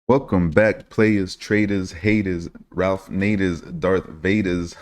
Welcome back, players, traders, haters, Ralph Naders, Darth Vaders.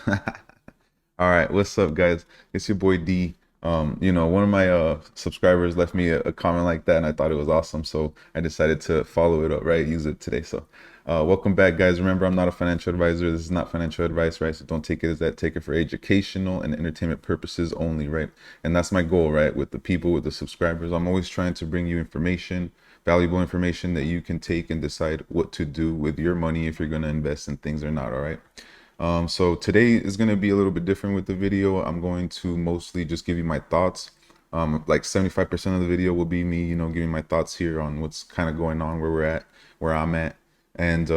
All right, what's up, guys? It's your boy D. One of my subscribers left me a comment like that, and I thought it was awesome, so I decided to follow it up, right? Use it today. So, welcome back, guys. Remember, I'm not a financial advisor. This is not financial advice, right? So don't take it as that. Take it for educational and entertainment purposes only, right? And that's my goal, right? With the people, with the subscribers, I'm always trying to bring you information, valuable information that you can take and decide what to do with your money if you're going to invest in things or not. All right. So today is going to be a little bit different with the video. I'm going to mostly just give you my thoughts. Like 75% of the video will be me, giving my thoughts here on what's kind of going on, where we're at, where I'm at. And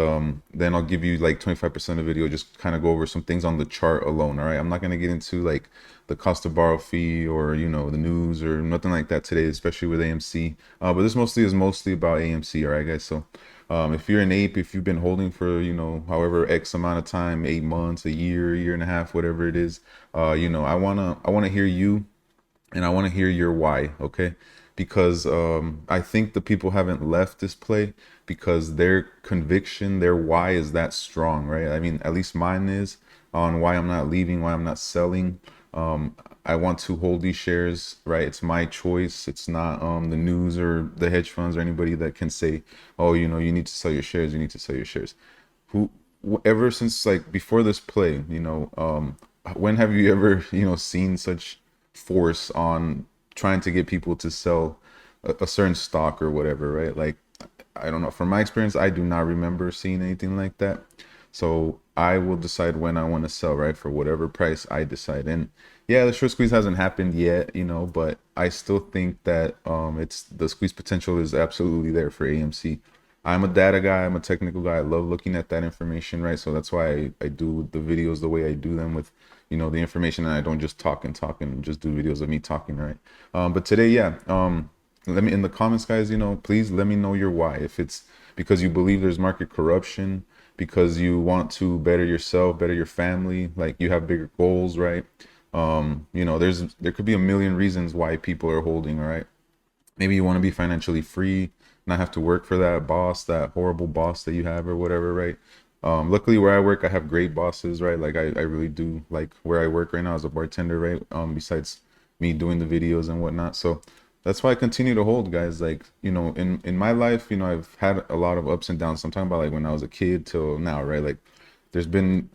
then I'll give you like 25% of the video, just kind of go over some things on the chart alone. All right. I'm not going to get into like the cost to borrow fee or, the news or nothing like that today, especially with AMC. But this mostly about AMC. All right, guys. So if you're an ape, if you've been holding for, however X amount of time, 8 months, a year and a half, whatever it is, I wanna hear you, and I want to hear your why, okay? Because I think the people haven't left this play because their conviction, their why is that strong, right? I mean, at least mine is on why I'm not leaving, why I'm not selling. I want to hold these shares, right? It's my choice. It's not the news or the hedge funds or anybody that can say, oh, you need to sell your shares. You need to sell your shares. Who, ever since like before this play, when have you ever, seen such force on trying to get people to sell a certain stock or whatever, right? Like, I don't know. From my experience, I do not remember seeing anything like that. So I will decide when I want to sell, right? For whatever price I decide. And yeah, the short squeeze hasn't happened yet, but I still think that it's the squeeze potential is absolutely there for AMC. I'm a data guy, I'm a technical guy. I love looking at that information, right? So that's why I do the videos the way I do them with, the information, and I don't just talk and talk and just do videos of me talking, right? But today, yeah, let me in the comments, guys, please let me know your why. If it's because you believe there's market corruption, because you want to better yourself, better your family, like you have bigger goals, right? There could be a million reasons why people are holding, all right? Maybe you want to be financially free, not have to work for that boss, that horrible boss that you have or whatever, right? Luckily where I work, I have great bosses, right? Like I really do like where I work right now as a bartender, right? Besides me doing the videos and whatnot. So that's why I continue to hold, guys. Like, in my life, I've had a lot of ups and downs. I'm talking about like when I was a kid till now, right? Like there's been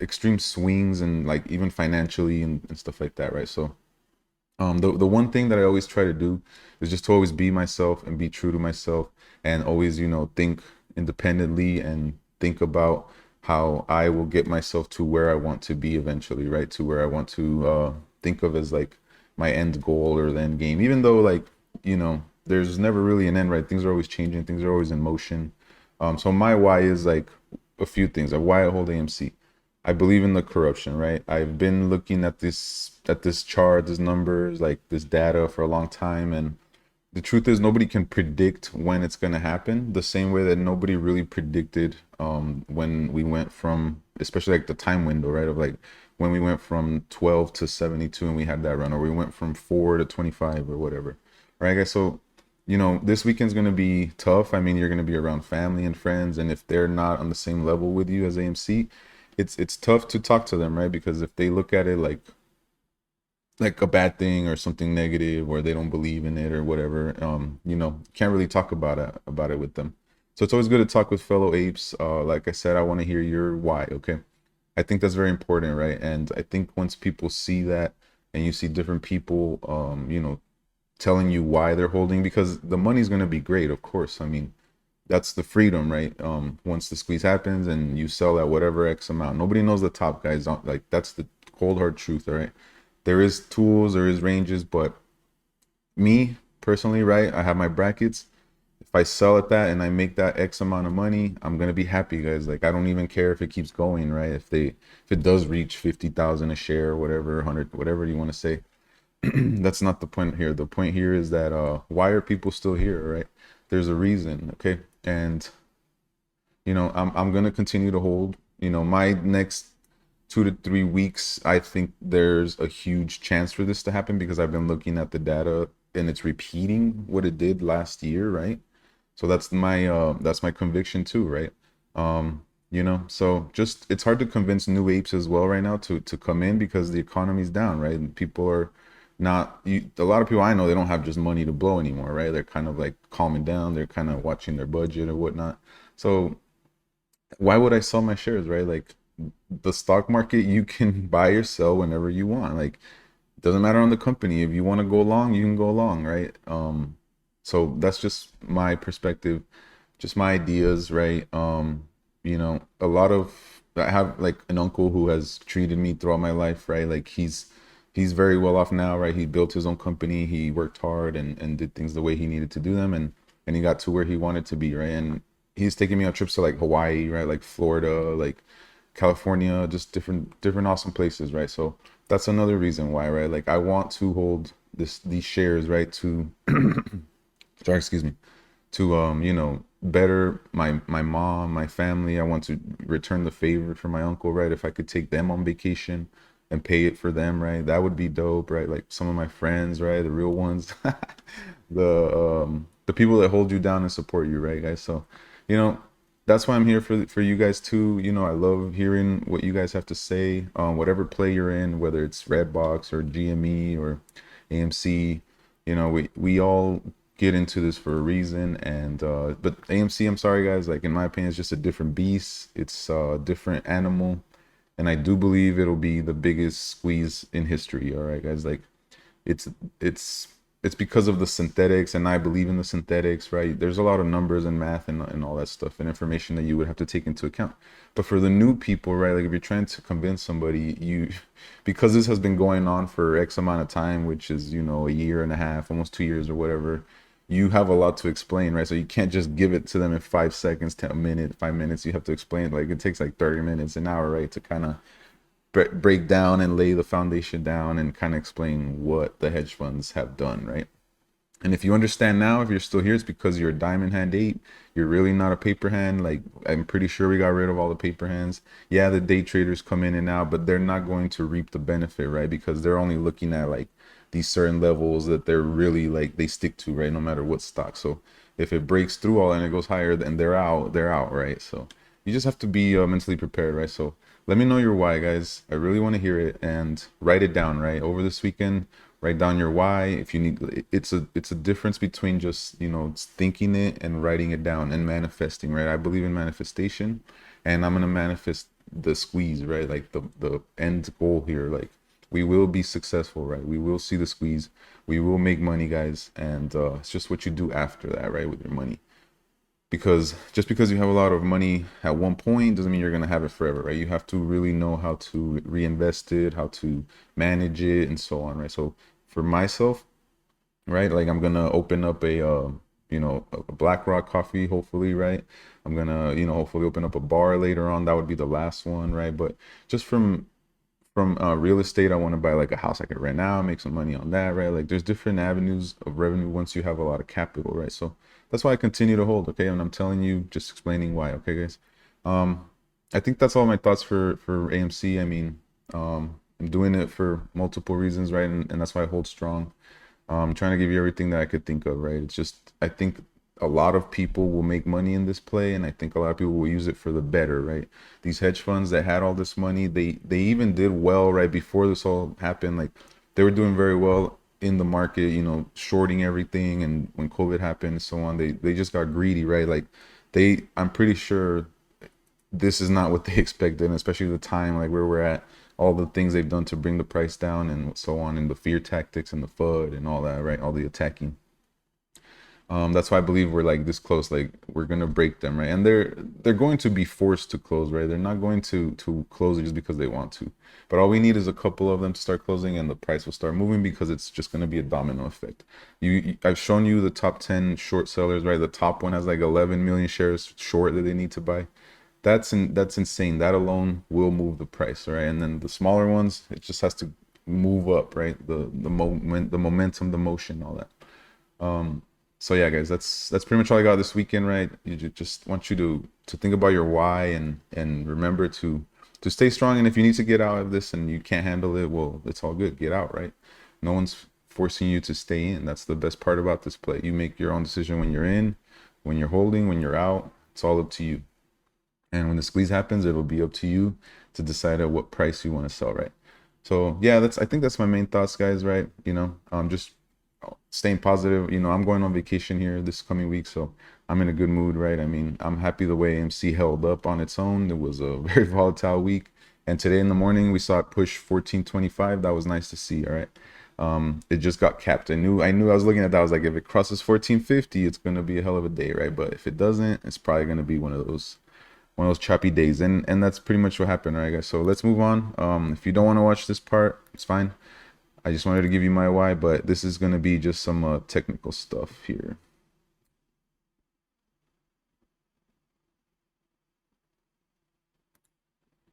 extreme swings and like even financially and stuff like that, right? So the one thing that I always try to do is just to always be myself and be true to myself, and always, think independently and think about how I will get myself to where I want to be eventually, right? To where I want to think of as like my end goal or the end game, even though like, there's never really an end, right? Things are always changing, things are always in motion. So my why is like a few things. Why I hold AMC. I believe in the corruption, right? I've been looking at this chart, these numbers, like this data for a long time, and the truth is nobody can predict when it's going to happen, the same way that nobody really predicted when we went from, especially like the time window, right, of like when we went from 12 to 72 and we had that run, or we went from 4 to 25 or whatever, right, guys? So this weekend's going to be tough. I mean, you're going to be around family and friends, and if they're not on the same level with you as AMC, it's tough to talk to them, right? Because if they look at it like a bad thing or something negative, or they don't believe in it or whatever, can't really talk about it with them. So it's always good to talk with fellow apes. Like I said, I want to hear your why. Okay, I think that's very important, right? And I think once people see that, and you see different people telling you why they're holding, because the money's going to be great, of course. I mean, that's the freedom, right? Once the squeeze happens and you sell at whatever X amount, nobody knows the top, guys. Don't, like, that's the cold hard truth, all right? There is tools, there is ranges, but me personally, right, I have my brackets. If I sell at that and I make that X amount of money, I'm gonna be happy, guys. Like, I don't even care if it keeps going, right? If it does reach 50,000 a share or whatever, 100, whatever you want to say. That's not the point here. The point here is that why are people still here, right? There's a reason, okay? And I'm gonna continue to hold. My next 2 to 3 weeks, I think there's a huge chance for this to happen, because I've been looking at the data and it's repeating what it did last year, right? So that's my conviction too, right? So just it's hard to convince new apes as well right now to come in because the economy's down, right? And people are not a lot of people I know, they don't have just money to blow anymore, right? They're kind of like calming down, they're kind of watching their budget or whatnot. So why would I sell my shares, right? Like the stock market, you can buy or sell whenever you want. Like doesn't matter on the company. If you want to go along, you can go along, right? So that's just my perspective, just my ideas, right? A lot of I have like an uncle who has treated me throughout my life, right? Like he's very well off now, right? He built his own company, he worked hard and did things the way he needed to do them, and he got to where he wanted to be, right? And he's taking me on trips to like Hawaii, right? Like Florida, like California, just different awesome places, right? So that's another reason why, right? Like I want to hold these shares, right? To sorry, excuse me, to better my mom, my family. I want to return the favor for my uncle, right? If I could take them on vacation and pay it for them, right? That would be dope, right? Like some of my friends, right? The real ones, the people that hold you down and support you, right, guys? So, you know, that's why I'm here for you guys too. I love hearing what you guys have to say. Whatever play you're in, whether it's Redbox or GME or AMC, we all get into this for a reason. And but AMC, I'm sorry guys, like in my opinion, it's just a different beast. It's a different animal, and I do believe it'll be the biggest squeeze in history. All right, guys, like it's it's it's because of the synthetics, and I believe in the synthetics, right? There's a lot of numbers and math and all that stuff and information that you would have to take into account. But for the new people, right, like if you're trying to convince somebody, because this has been going on for X amount of time, which is, a year and a half, almost 2 years or whatever, you have a lot to explain, right? So you can't just give it to them in 5 seconds, 10 minutes, 5 minutes. You have to explain, like it takes like 30 minutes, an hour, right, to kind of break down and lay the foundation down and kind of explain what the hedge funds have done, right? And if you understand now, if you're still here, it's because you're a diamond hand ape. You're really not a paper hand. Like I'm pretty sure we got rid of all the paper hands. Yeah, the day traders come in and out, but they're not going to reap the benefit, right? Because they're only looking at like these certain levels that they're really like they stick to, right? No matter what stock. So if it breaks through all and it goes higher, then they're out, right? So you just have to be mentally prepared, right? So let me know your why, guys. I really want to hear it, and write it down, right? Over this weekend, write down your why. If you need, it's a difference between just thinking it and writing it down and manifesting, right? I believe in manifestation, and I'm gonna manifest the squeeze, right? Like the end goal here, like we will be successful, right? We will see the squeeze, we will make money, guys, and it's just what you do after that, right, with your money. Because just because you have a lot of money at one point doesn't mean you're going to have it forever, right? You have to really know how to reinvest it, how to manage it, and so on, right? So for myself, right, like I'm going to open up a BlackRock coffee, hopefully, right? I'm going to, hopefully open up a bar later on. That would be the last one, right? But just from real estate, I want to buy like a house I could rent out, make some money on that, right? Like there's different avenues of revenue once you have a lot of capital, right? So that's why I continue to hold, okay? And I'm telling you, just explaining why, okay, guys? I think that's all my thoughts for AMC. I mean, I'm doing it for multiple reasons, right? And that's why I hold strong. I'm trying to give you everything that I could think of, right? It's just I think a lot of people will make money in this play, and I think a lot of people will use it for the better, right? These hedge funds that had all this money, they even did well right before this all happened. Like they were doing very well in the market, shorting everything, and when COVID happened and so on, they just got greedy, right? Like I'm pretty sure this is not what they expected, especially the time like where we're at, all the things they've done to bring the price down and so on, and the fear tactics and the FUD and all that, right? All the attacking. That's why I believe we're like this close, like we're gonna break them, right? And they're going to be forced to close, right? They're not going to close it just because they want to. But all we need is a couple of them to start closing, and the price will start moving because it's just gonna be a domino effect. I've shown you the top 10 short sellers, right? The top one has like 11 million shares short that they need to buy. That's insane. That alone will move the price, right? And then the smaller ones, it just has to move up, right? The momentum, the motion, all that. So yeah, guys, that's pretty much all I got this weekend, right? Just want you to think about your why, and remember to stay strong. And if you need to get out of this and you can't handle it, well, it's all good. Get out, right? No one's forcing you to stay in. That's the best part about this play. You make your own decision when you're in. When you're holding, when you're out, it's all up to you. And when the squeeze happens, it'll be up to you to decide at what price you want to sell, right? So yeah, I think that's my main thoughts, guys, right? Just staying positive. I'm going on vacation here this coming week, so I'm in a good mood, right? I mean, I'm happy the way AMC held up on its own. It was a very volatile week, and today in the morning we saw it push 1425. That was nice to see. All right. It just got capped. I knew I was looking at that. I was like, if it crosses 1450, it's gonna be a hell of a day, right? But if it doesn't, it's probably gonna be one of those choppy days, and that's pretty much what happened, right, guys? So let's move on. If you don't want to watch this part, it's fine. I just wanted to give you my why, but this is going to be just some technical stuff here.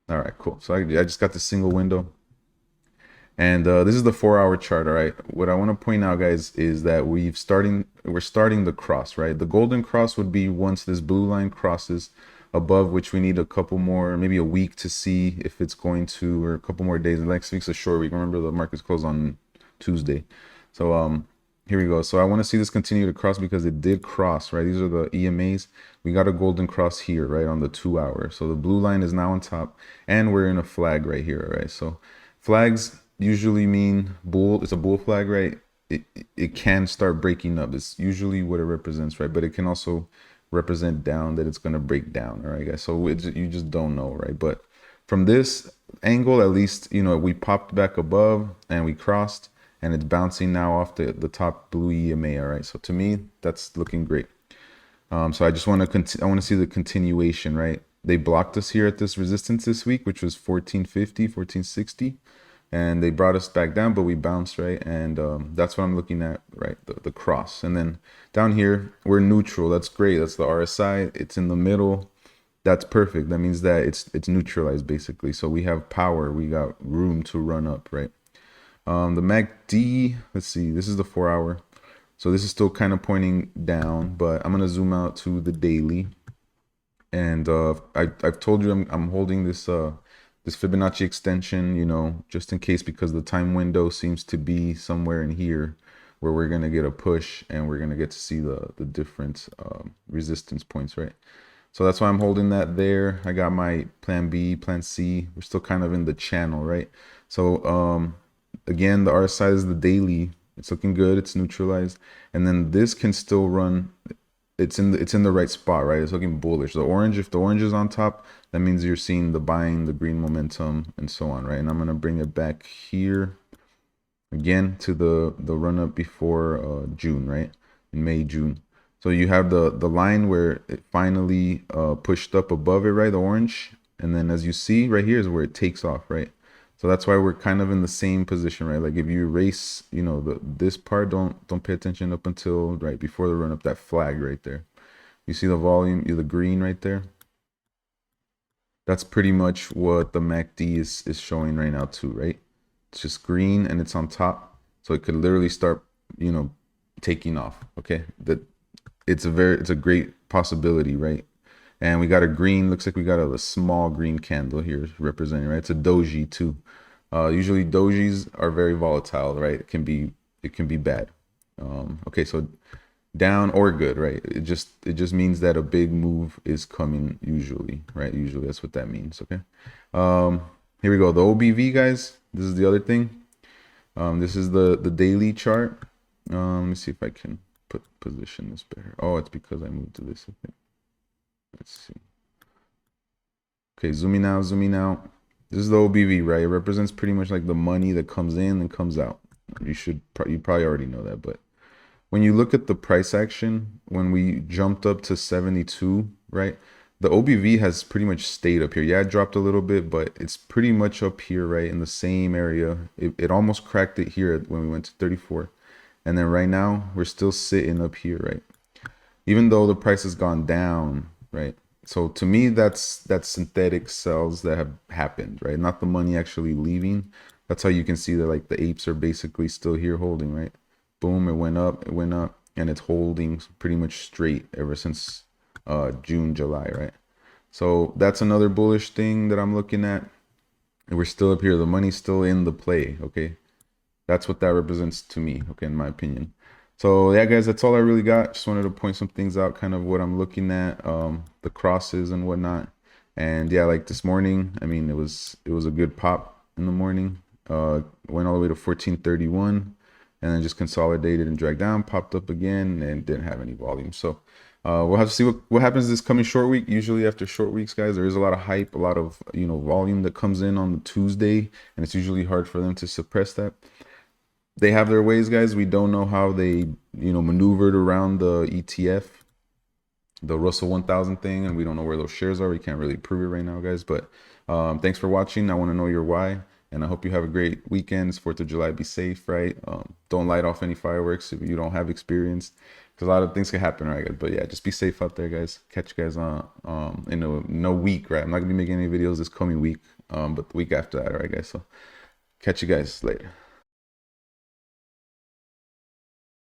All right, cool. So I just got this single window, and this is the 4-hour chart. All right, what I want to point out, guys, is that we're starting the cross, right? The golden cross would be once this blue line crosses, above which we need a couple more, maybe a week to see if it's going to, or a couple more days. The next week's a short week. Remember, the market's closed on Tuesday. So here we go. So I want to see this continue to cross because it did cross, right? These are the EMAs. We got a golden cross here, right, on the 2-hour. So the blue line is now on top, and we're in a flag right here, right? So flags usually mean bull. It's a bull flag, right? It can start breaking up. It's usually what it represents, right? But it can also represent down, that it's going to break down. All right, guys, so you just don't know, right? But from this angle, at least, we popped back above and we crossed, and it's bouncing now off the top blue EMA. All right, so to me, that's looking great. So I just want to I want to see the continuation, right? They blocked us here at this resistance this week, which was 1450, 1460, and they brought us back down, but we bounced, right? And that's what I'm looking at, right? The cross. And then down here, we're neutral. That's great. That's the RSI. It's in the middle. That's perfect. That means that it's neutralized, basically. So we have power. We got room to run up, right? The MACD, let's see. This is the 4-hour. So this is still kind of pointing down, but I'm going to zoom out to the daily. And I've told you I'm holding this this Fibonacci extension, just in case, because the time window seems to be somewhere in here where we're going to get a push and we're going to get to see the different resistance points, right? So that's why I'm holding that there. I got my plan B, plan C. We're still kind of in the channel, right? So again, the RSI is the daily. It's looking good. It's neutralized. And then this can still run. It's in the right spot, right? It's looking bullish. The orange, if the orange is on top, that means you're seeing the buying, the green momentum, and so on, right? And I'm gonna bring it back here again to the run up before June, right? In May, June. So you have the line where it finally pushed up above it, right? The orange, and then as you see right here is where it takes off, right? So that's why we're kind of in the same position, right? Like if you erase, this part, don't pay attention up until right before the run up, that flag right there. You see the volume, the green right there. That's pretty much what the MACD is showing right now too, right? It's just green and it's on top, so it could literally start, taking off. Okay, it's a great possibility, right? And we got a green, looks like we got a small green candle here representing, right? It's a doji too. Usually dojis are very volatile, right? It can be bad. Okay, so down or good, right? It just means that a big move is coming usually, right? Usually that's what that means. Okay. Here we go. The OBV, guys. This is the other thing. This is the daily chart. Let me see if I can position this better. Oh, it's because I moved to this, I think. Let's see. Okay, zooming out. This is the OBV, right? It represents pretty much like the money that comes in and comes out. You probably already know that, but when you look at the price action, when we jumped up to 72, right? The OBV has pretty much stayed up here. Yeah, it dropped a little bit, but it's pretty much up here, right? In the same area. It almost cracked it here when we went to 34. And then right now, we're still sitting up here, right? Even though the price has gone down, right? So to me, that's synthetic sells that have happened, right? Not the money actually leaving. That's how you can see that like the apes are basically still here holding, right? Boom, it went up, and it's holding pretty much straight ever since June, July, right? So that's another bullish thing that I'm looking at. And we're still up here. The money's still in the play, okay? That's what that represents to me, okay, in my opinion. So yeah, guys, that's all I really got. Just wanted to point some things out, kind of what I'm looking at, the crosses and whatnot. And yeah, like this morning, I mean, it was a good pop in the morning. Went all the way to 1431, and then just consolidated and dragged down, popped up again, and didn't have any volume. So we'll have to see what happens this coming short week. Usually after short weeks, guys, there is a lot of hype, a lot of volume that comes in on the Tuesday, and it's usually hard for them to suppress that. They have their ways, guys. We don't know how they maneuvered around the ETF, the Russell 1000 thing, and we don't know where those shares are. We can't really prove it right now, guys. But thanks for watching. I want to know your why, and I hope you have a great weekend. It's 4th of July. Be safe, right? Don't light off any fireworks if you don't have experience, because a lot of things can happen, right, guys? But yeah, just be safe out there, guys. Catch you guys on in no week, right? I'm not gonna be making any videos this coming week, but the week after that, all right, guys. So catch you guys later.